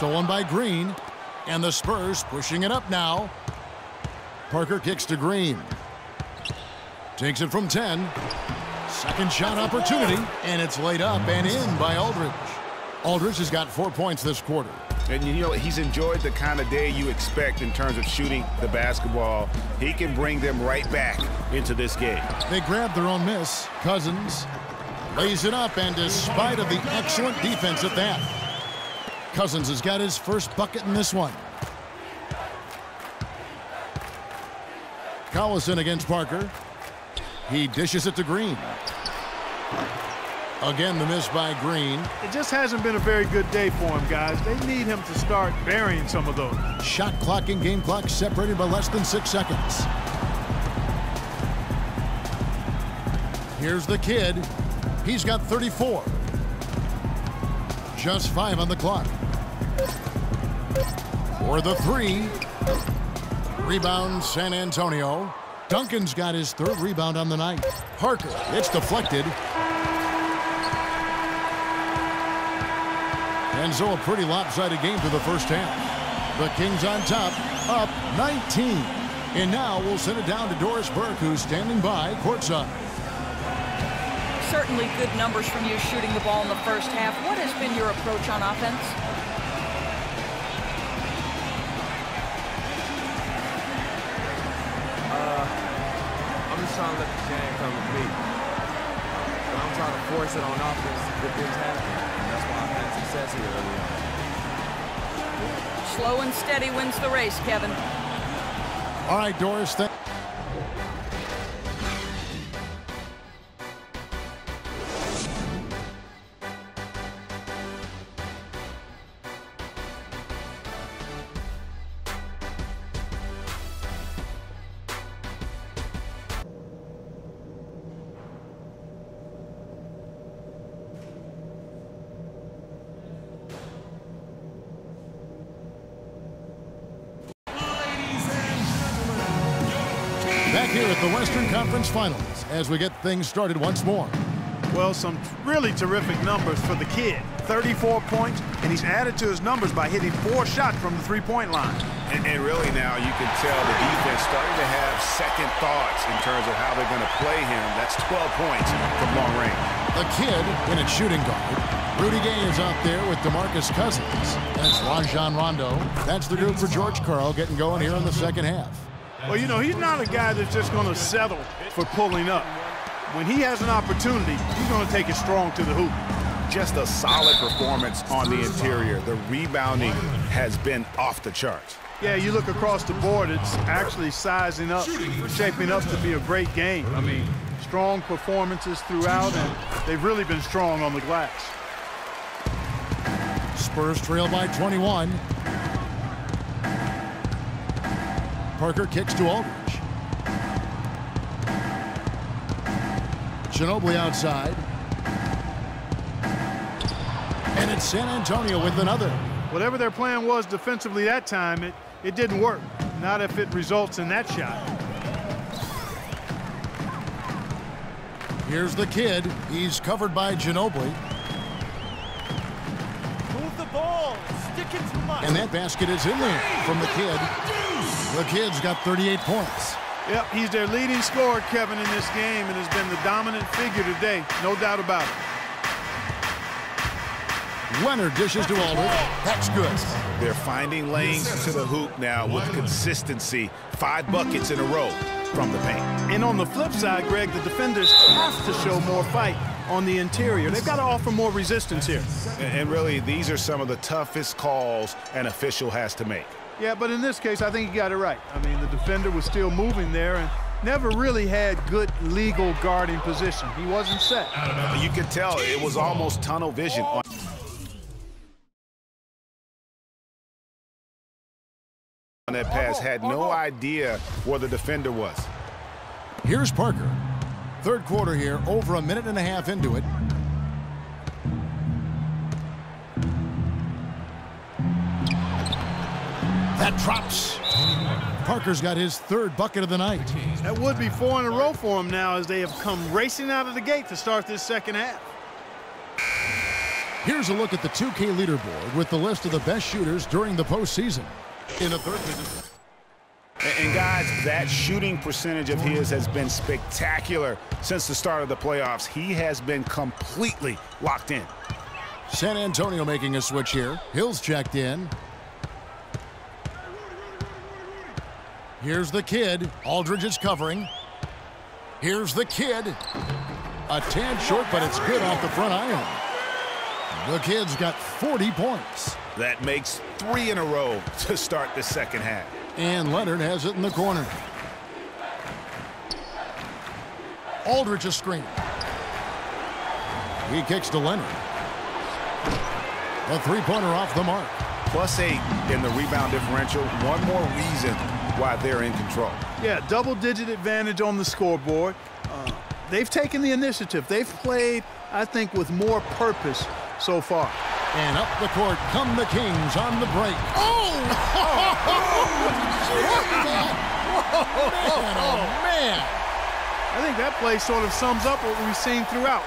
Stolen by Green. And the Spurs pushing it up now. Parker kicks to Green. Takes it from 10. Second shot opportunity. And it's laid up and in by Aldridge. Aldridge has got 4 points this quarter. And you know, he's enjoyed the kind of day you expect in terms of shooting the basketball. He can bring them right back into this game. They grab their own miss. Cousins lays it up, and despite of the excellent defense at that, Cousins has got his first bucket in this one. Collison against Parker. He dishes it to Green. Again, the miss by Green. It just hasn't been a very good day for him, guys. They need him to start burying some of those. Shot clock and game clock separated by less than 6 seconds. Here's the kid. He's got 34. Just 5 on the clock. For the 3. Rebound, San Antonio. Duncan's got his 3rd rebound on the night. Parker, it's deflected. And so a pretty lopsided game through the first half. The Kings on top, up 19. And now we'll send it down to Doris Burke, who's standing by courtside. Certainly good numbers from you shooting the ball in the first half. What has been your approach on offense? I'm just trying to let the game come to me. I'm trying to force it on offense. Good things happen. And that's why I've had success here early on. Slow and steady wins the race, Kevin. All right, Doris. Back here at the Western Conference Finals as we get things started once more. Well, some really terrific numbers for the kid. 34 points, and he's added to his numbers by hitting 4 shots from the three-point line. And really now you can tell the defense starting to have second thoughts in terms of how they're going to play him. That's 12 points from long range. The kid in its shooting guard. Rudy Gay is out there with DeMarcus Cousins. That's Rajon Rondo. That's the group for George Karl getting going here in the second half. Well, you know, he's not a guy that's just going to settle for pulling up. When he has an opportunity, he's going to take it strong to the hoop. Just a solid performance on the interior. The rebounding has been off the charts. Yeah, you look across the board, it's actually sizing up, shaping up to be a great game. I mean, strong performances throughout, and they've really been strong on the glass. Spurs trail by 21. Parker kicks to Aldridge. Ginobili outside. And it's San Antonio with another. Whatever their plan was defensively that time, it didn't work. Not if it results in that shot. Here's the kid. He's covered by Ginobili. Move the ball. Stick it to Mike. And that basket is in there from the kid. The kid's got 38 points. Yep, he's their leading scorer, Kevin, in this game, and has been the dominant figure today. No doubt about it. Leonard dishes to Aldridge. That's good. They're finding lanes to the hoop now with consistency. 5 buckets in a row from the paint. And on the flip side, Greg, the defenders have to show more fight on the interior. They've got to offer more resistance here. And really, these are some of the toughest calls an official has to make. Yeah, but in this case, I think he got it right. I mean, the defender was still moving there and never really had good legal guarding position. He wasn't set. You could tell it was almost tunnel vision on that pass. Had no idea where the defender was. Here's Parker. Third quarter here, over a minute and a half into it. That drops. Parker's got his 3rd bucket of the night. That would be 4 in a row for him now as they have come racing out of the gate to start this second half. Here's a look at the 2K leaderboard with the list of the best shooters during the postseason. In the third position. And guys, that shooting percentage of his has been spectacular since the start of the playoffs. He has been completely locked in. San Antonio making a switch here. Hill's checked in. Here's the kid. Aldridge is covering. Here's the kid. A tad short, but it's good off the front iron. The kid's got 40 points. That makes 3 in a row to start the second half. And Leonard has it in the corner. Aldridge a screen. He kicks to Leonard. A three-pointer off the mark. +8 in the rebound differential. One more reason why they're in control. Yeah, double-digit advantage on the scoreboard. They've taken the initiative. They've played, I think, with more purpose so far. And up the court come the Kings on the break. Man. I think that play sort of sums up what we've seen throughout.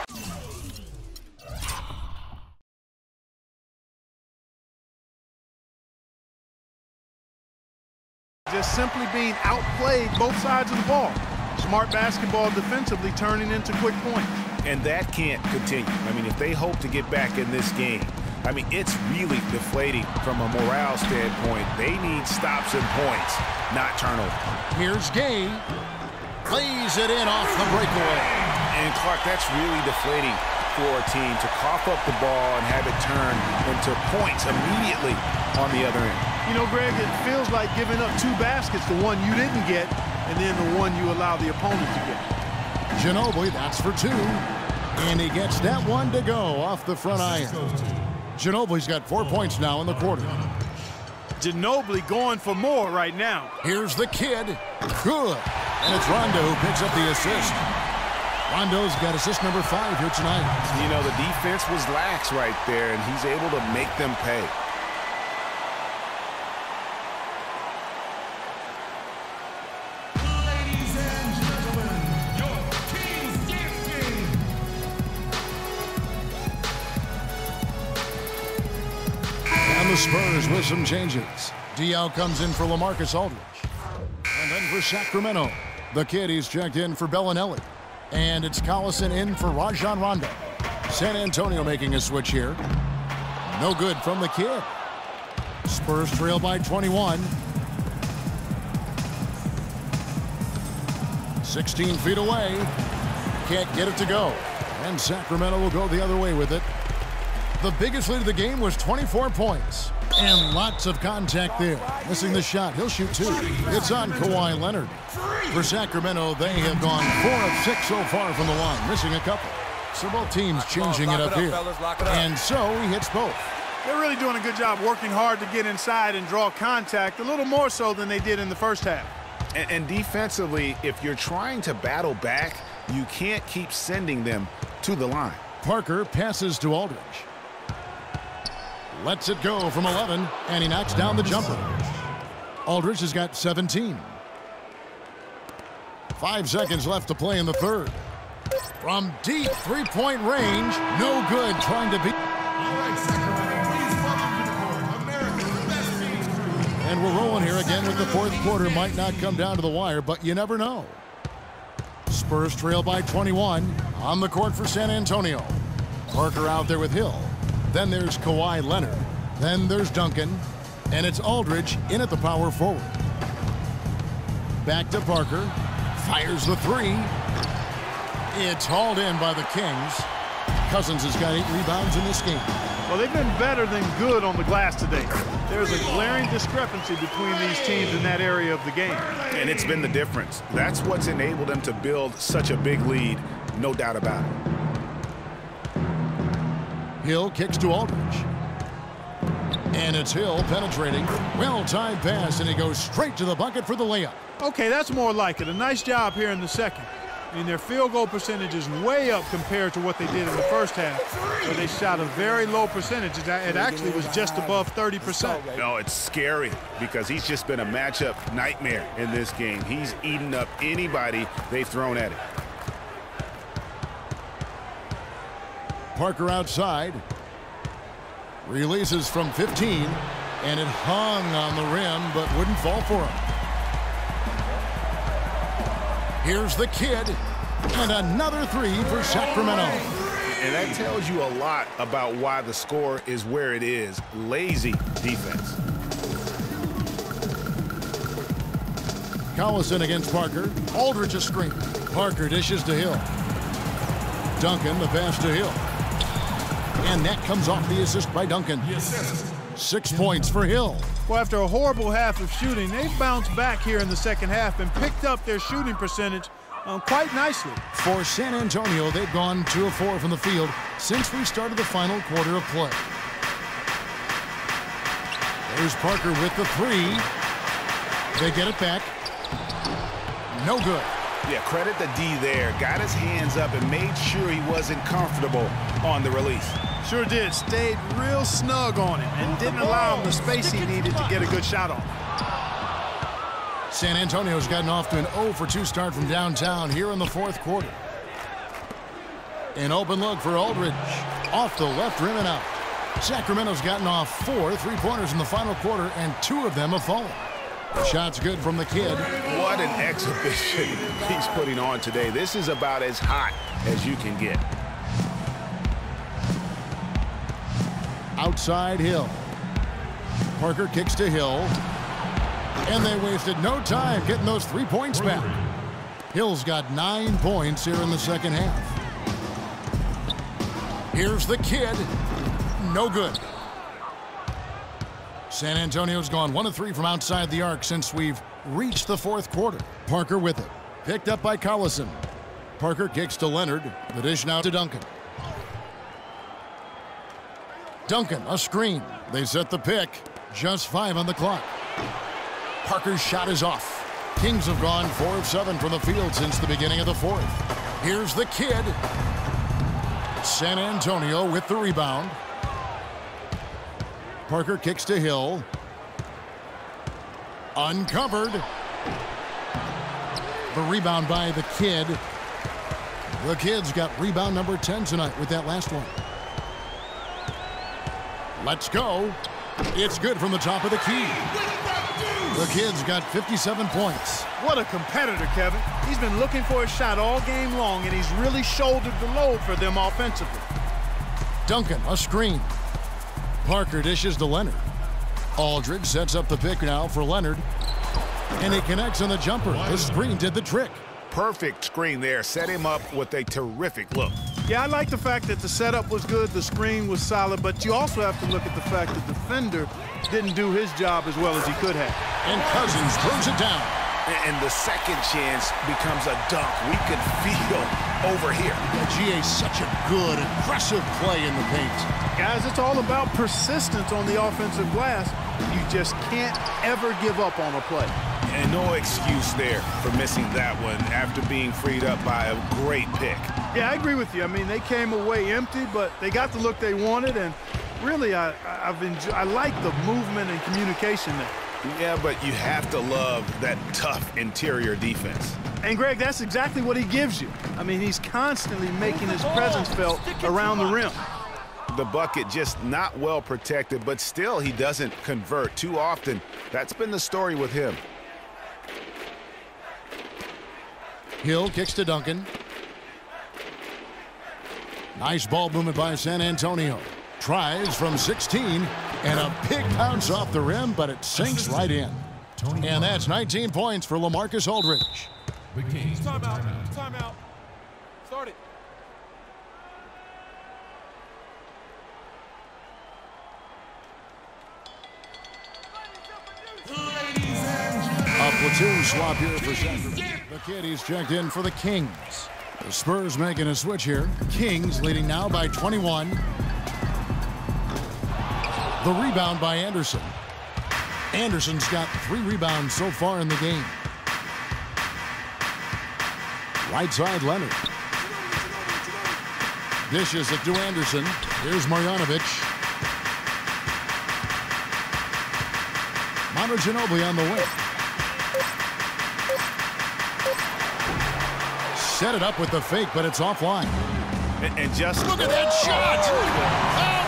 Just simply being outplayed both sides of the ball. Smart basketball defensively turning into quick points. And that can't continue. I mean, if they hope to get back in this game, I mean, it's really deflating from a morale standpoint. They need stops and points, not turnovers. Here's Gay. Plays it in off the breakaway. And, Clark, that's really deflating for a team to cough up the ball and have it turn into points immediately on the other end. You know, Greg, it feels like giving up 2 baskets, the one you didn't get, and then the one you allow the opponent to get. Ginobili, that's for 2. And he gets that one to go off the front iron. Ginobili's got 4 points now in the quarter. Ginobili going for more right now. Here's the kid. Good. And it's Rondo who picks up the assist. Rondo's got assist number 5 here tonight. You know, the defense was lax right there, and he's able to make them pay. The Spurs with some changes. Diaw comes in for LaMarcus Aldridge. And then for Sacramento, the kid, he's checked in for Bellinelli. And it's Collison in for Rajon Rondo. San Antonio making a switch here. No good from the kid. Spurs trail by 21. 16 feet away. Can't get it to go. And Sacramento will go the other way with it. The biggest lead of the game was 24 points. And lots of contact there. Missing the shot. He'll shoot 2. It's on Kawhi Leonard. For Sacramento, they have gone 4 of 6 so far from the line, missing a couple. So both teams changing it up here. And so he hits both. They're really doing a good job working hard to get inside and draw contact, a little more so than they did in the first half. And defensively, if you're trying to battle back, you can't keep sending them to the line. Parker passes to Aldridge. Lets it go from 11, and he knocks down the jumper. Aldridge has got 17. 5 seconds left to play in the third. From deep three-point range, no good, trying to beat. And we're rolling here again with the fourth quarter. Might not come down to the wire, but you never know. Spurs trail by 21 on the court for San Antonio. Parker out there with Hill. Then there's Kawhi Leonard. Then there's Duncan. And it's Aldridge in at the power forward. Back to Parker. Fires the 3. It's hauled in by the Kings. Cousins has got 8 rebounds in this game. Well, they've been better than good on the glass today. There's a glaring discrepancy between these teams in that area of the game. And it's been the difference. That's what's enabled them to build such a big lead, no doubt about it. Hill kicks to Aldridge. And it's Hill penetrating. Well-timed pass, and he goes straight to the bucket for the layup. Okay, that's more like it. A nice job here in the second. I mean, their field goal percentage is way up compared to what they did in the first half, where they shot a very low percentage. It actually was just above 30%. No, it's scary because he's just been a matchup nightmare in this game. He's eaten up anybody they've thrown at him. Parker outside. Releases from 15, and it hung on the rim but wouldn't fall for him. Here's the kid, and another three for Sacramento. And that tells you a lot about why the score is where it is. Lazy defense. Collison against Parker. Aldridge a screen. Parker dishes to Hill. Duncan, the pass to Hill. And that comes off the assist by Duncan. 6 points for Hill. Well, after a horrible half of shooting, they've bounced back here in the second half and picked up their shooting percentage quite nicely. For San Antonio, they've gone 2 of 4 from the field since we started the final quarter of play. There's Parker with the three. They get it back. No good. Yeah, credit the D there. Got his hands up and made sure he wasn't comfortable on the release. Sure did. Stayed real snug on him and didn't allow him the space he needed to get a good shot off. San Antonio's gotten off to an 0 for 2 start from downtown here in the fourth quarter. An open look for Aldridge. Off the left rim and out. Sacramento's gotten off 4 3-pointers in the final quarter, and 2 of them have fallen. The shot's good from the kid. What an exhibition he's putting on today. This is about as hot as you can get. Outside Hill. Parker kicks to Hill. And they wasted no time getting those 3 points back. Hill's got 9 points here in the second half. Here's the kid. No good. San Antonio's gone 1 of 3 from outside the arc since we've reached the fourth quarter. Parker with it. Picked up by Collison. Parker kicks to Leonard. The dish now to Duncan. Duncan, a screen. They set the pick. Just 5 on the clock. Parker's shot is off. Kings have gone 4 of 7 from the field since the beginning of the fourth. Here's the kid. San Antonio with the rebound. Parker kicks to Hill. Uncovered. The rebound by the kid. The kid's got rebound number 10 tonight with that last one. Let's go. It's good from the top of the key. The kid's got 57 points. What a competitor, Kevin. He's been looking for a shot all game long, and he's really shouldered the load for them offensively. Duncan, a screen. Parker dishes to Leonard. Aldridge sets up the pick now for Leonard. And he connects on the jumper. The screen did the trick. Perfect screen there. Set him up with a terrific look. Yeah, I like the fact that the setup was good, the screen was solid, but you also have to look at the fact that the defender didn't do his job as well as he could have. And Cousins throws it down. And the second chance becomes a dunk. We could feel over here. GA's such a good, aggressive play in the paint. Guys, it's all about persistence on the offensive glass. You just can't ever give up on a play. And no excuse there for missing that one after being freed up by a great pick. Yeah, I agree with you. I mean, they came away empty, but they got the look they wanted, and really, I like the movement and communication there. Yeah, but you have to love that tough interior defense. And, Greg, that's exactly what he gives you. I mean, he's constantly making his presence felt around the rim. The bucket just not well protected, but still he doesn't convert too often. That's been the story with him. Hill kicks to Duncan. Nice ball movement by San Antonio. Tries from 16, and a big bounce off the rim, but it sinks right in. And that's 19 points for LaMarcus Aldridge. Timeout. Timeout. Start it. A platoon swap here for Sacramento. The kid, he's checked in for the Kings. The Spurs making a switch here. Kings leading now by 21. The rebound by Anderson. Anderson's got 3 rebounds so far in the game. Right side, Leonard. Dishes it to Anderson. Here's Marjanovic. Manu Ginobili on the wing. Set it up with the fake, but it's offline. And just look at that shot!